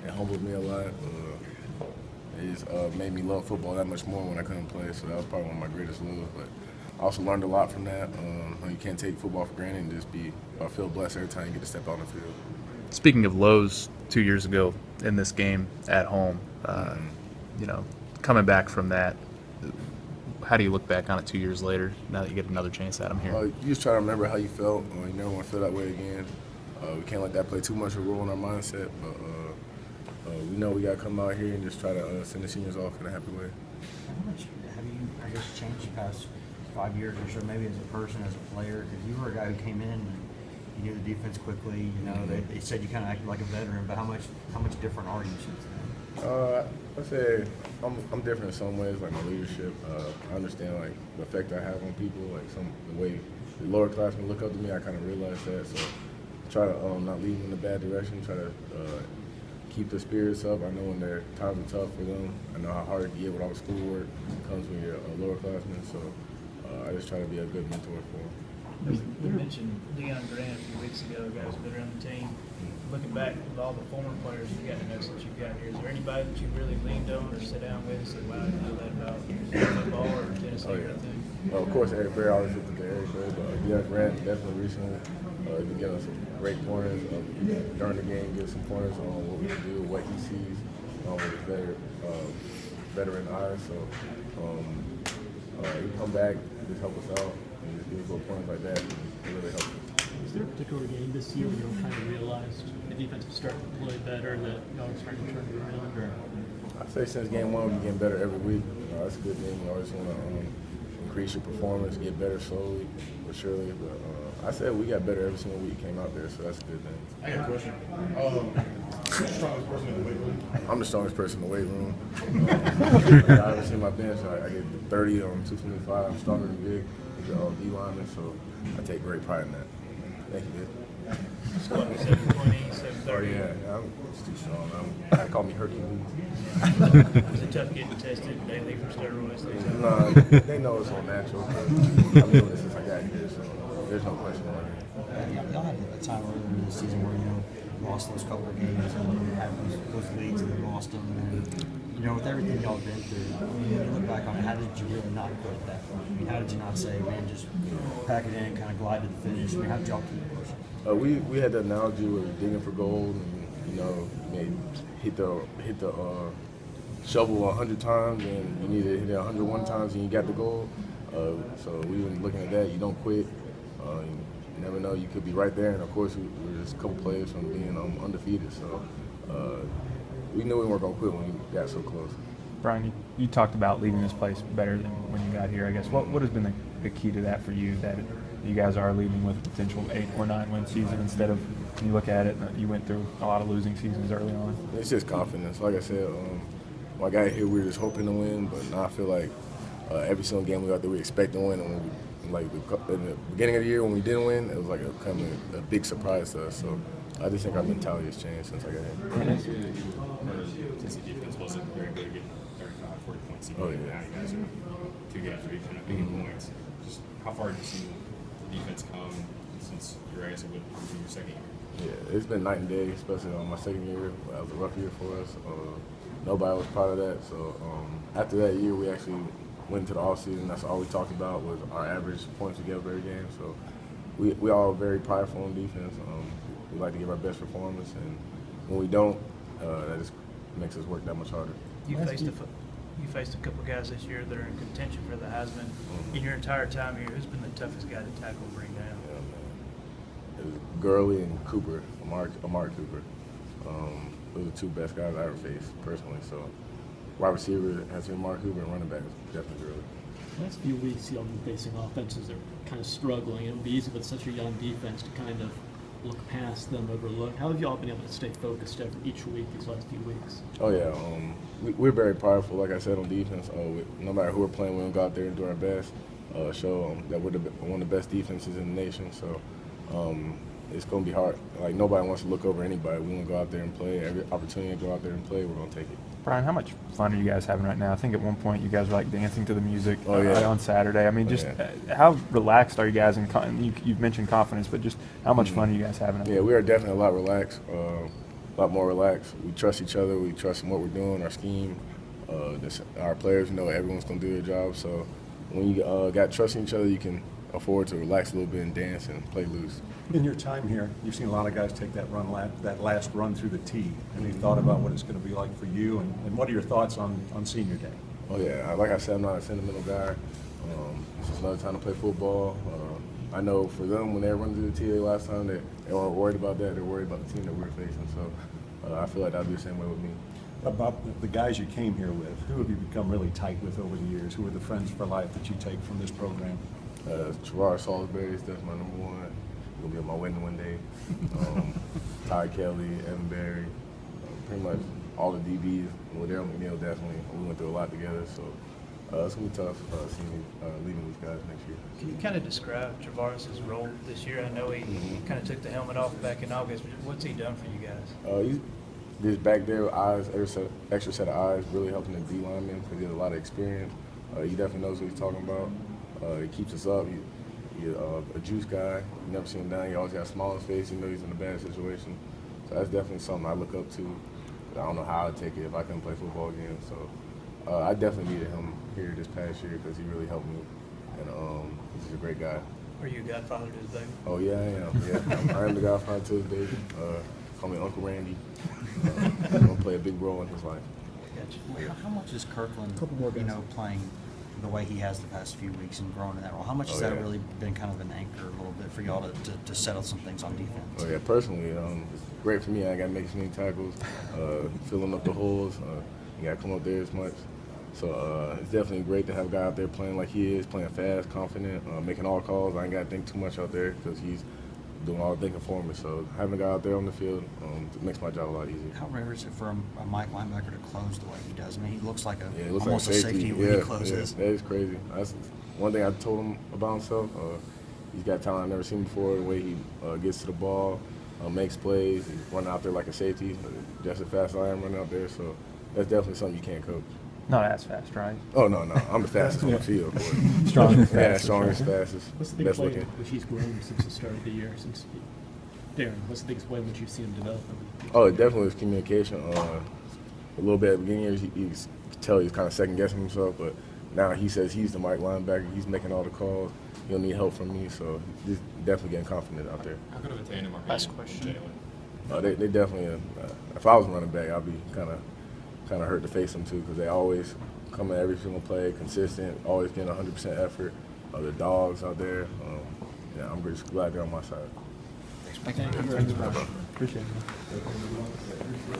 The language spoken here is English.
It humbled me a lot. It's made me love football that much more when I couldn't play, so that was probably one of my greatest loves. But I also learned a lot from that. You can't take football for granted and just feel blessed every time you get to step out on the field. Speaking of lows, 2 years ago in this game at home, coming back from that, how do you look back on it 2 years later, now that you get another chance at them here? You just try to remember how you felt. You never want to feel that way again. We can't let that play too much of a role in our mindset, but we know we got to come out here and just try to send the seniors off in a happy way. How much have you, I guess, changed the past 5 years or so, maybe as a person, as a player? Because you were a guy who came in and you knew the defense quickly. They said you kind of acted like a veteran, but how much different are you since then? I say I'm different in some ways, like my leadership. I understand like the effect I have on people, like the way the lower classmen look up to me. I kind of realize that, so I try to not lead them in a bad direction. Try to keep their spirits up. I know when their times are tough for them. I know how hard it can get with all the schoolwork comes when you're a lower classman. So I just try to be a good mentor for them. You mentioned Deion Grant a few weeks ago, a guy who's been around the team. Looking back with all the former players you've gotten to know since you've got here, is there anybody that you really leaned on or sat down with and said, wow, I didn't know that about football or Tennessee or anything? Well, of course, Eric Berry, always looked to Eric Berry, but Deion Grant definitely recently he's been giving us some great pointers during the game, give some pointers on what we can do, what he sees with his veteran eyes. So he come back, just help us out, and just give us little pointers like that. It really helps us. Is there a particular game this year where you kind of realized the defense was starting to play better, that y'all were starting to turn it around? Or? I'd say since game one, we're getting better every week. That's a good thing. You always want to increase your performance, get better slowly but surely. But I said we got better every single week came out there, so that's a good thing. I got a question. Who's the strongest person in the weight room? I'm the strongest person in the weight room. I haven't seen my bench. I get 30 on 225. I'm stronger than Big. He's an D lineman, so I take great pride in that. Thank you, Big. 720, 730. Oh, yeah, I'm too strong. They call me Hercules. Was it tough getting tested daily for steroids? No, they know it's all natural. I've been doing this since I got here, so there's no question about it. Y'all had a time earlier in the season where you lost those couple of games and you had those leads and then lost them. And, with everything y'all been through, when you look back on it, how did you really not quit at that point? I mean, how did you not say, man, just pack it in, kind of glide to the finish? I mean, how did y'all keep pushing? We had the analogy where you're digging for gold, and hit the shovel 100 times, and you need to hit it 101 times, and you got the gold. So we were looking at that. You don't quit. You never know. You could be right there, and of course, we're just a couple players from being undefeated. So we knew we weren't gonna quit when we got so close. Brian, you talked about leaving this place better than when you got here. I guess what has been the key to that for you, that you guys are leaving with a potential 8 or 9 win season instead of, when you look at it, you went through a lot of losing seasons early on? It's just confidence. Like I said, when I got here, we were just hoping to win, but now I feel like every single game we got there, we expect to win. And when in the beginning of the year when we didn't win, it was like a big surprise to us. So I just think our mentality has changed since I got here. Tennessee defense wasn't very good at getting 35, 40 points a game. Oh, yeah. Now you guys are 2 games where you put up 80 points. Just how far have you seen the defense come since you're, I guess, it would be your second year? Yeah, it's been night and day, especially on my second year. That was a rough year for us. Nobody was proud of that. So after that year, we actually went into the offseason. That's all we talked about was our average points we get every game. So we all very prideful on defense. We like to give our best performance, and when we don't, that just makes us work that much harder. You faced a couple guys this year that are in contention for the Heisman. In your entire time here, who's been the toughest guy to tackle and bring down? Yeah, man. It was Gurley and Cooper, Amari Cooper. Those are the 2 best guys I ever faced personally. So wide receiver has been Amari Cooper, and running back is definitely Gurley. The last few weeks, y'all been facing offenses that are kind of struggling. It would be easy with such a young defense to kind of look past them, overlook. How have y'all been able to stay focused each week these last few weeks? Oh, yeah. We're very prideful, like I said, on defense. No matter who we're playing, we're going to go out there and do our best, show that we're one of the best defenses in the nation. So it's going to be hard. Like, nobody wants to look over anybody. We want to go out there and play. Every opportunity to go out there and play, we're going to take it. Brian, how much fun are you guys having right now? I think at one point you guys were like dancing to the music yeah. on Saturday. I mean, how relaxed are you guys? You've mentioned confidence, but just how much fun are you guys having? Yeah, we are definitely a lot relaxed. a lot more relaxed. We trust each other. We trust in what we're doing, our scheme. Our players know everyone's going to do their job. So when you got trust in each other, you can afford to relax a little bit and dance and play loose. In your time here, you've seen a lot of guys take that last run through the tee. Have you thought about what it's going to be like for you, and what are your thoughts on senior day? Oh yeah, like I said, I'm not a sentimental guy. It's just another time to play football. I know for them, when they run through the TA last time, they weren't worried about that. They're worried about the team that we're facing. So I feel like that'll be the same way with me. About the guys you came here with, who have you become really tight with over the years? Who are the friends for life that you take from this program? Gerard Salisbury is definitely my number one. He'll be on my wedding one day. Ty Kelly, Evan Berry, pretty much all the DBs. Daryl McNeil definitely. We went through a lot together, so it's gonna be tough leading these guys next year. Can you kind of describe Travaris's role this year? I know he kind of took the helmet off back in August, but what's he done for you guys? He's just back there with eyes, extra set of eyes, really helping the D linemen because he has a lot of experience. He definitely knows what he's talking about. He keeps us up. He's a juice guy. You never see him down. He always got a smile on his face. You know he's in a bad situation. So that's definitely something I look up to. I don't know how I'd take it if I couldn't play football again. So I definitely needed him here this past year because he really helped me. And he's a great guy. Are you a godfather to his baby? Oh, yeah, I am. Yeah, I am the godfather to his baby. Call me Uncle Randy. I'm going to play a big role in his life. How much is Kirkland, Couple more guys. playing the way he has the past few weeks and growing in that role? How much has that really been kind of an anchor a little bit for y'all to settle some things on defense? Oh yeah, personally, it's great for me. I got to make as many tackles, filling up the holes. You got to come up there as much. So it's definitely great to have a guy out there playing like he is, playing fast, confident, making all calls. I ain't got to think too much out there because he's doing all the thinking for me. So having a guy out there on the field makes my job a lot easier. How rare is it for a Mike linebacker to close the way he does? I mean, he looks like looks almost like a safety when he closes. Yeah, that is crazy. That's one thing I told him about himself. He's got talent I've never seen before. The way he gets to the ball, makes plays, he's running out there like a safety, just as fast as I am running out there. So that's definitely something you can't coach. Not as fast, right? Oh no, I'm the fastest on the field. Boy. Strongest, Yeah, fastest. strongest, fastest, What's the biggest best way looking. which he's grown since the start of the year? Darren, what's the biggest way in which you've seen him develop? Oh, it definitely was communication. A little bit at the beginning years, you could tell he's kind of second guessing himself, but now he says he's the Mike linebacker. He's making all the calls. He'll need help from me, so he's definitely getting confident out there. How good of a tandem are Last him and question. Jalen? They definitely. If I was running back, I'd be kind of hurt to face them too, because they always come in every single play, consistent, always getting 100% effort. The dogs out there. I'm just glad they're on my side. Thank you very much. Appreciate it.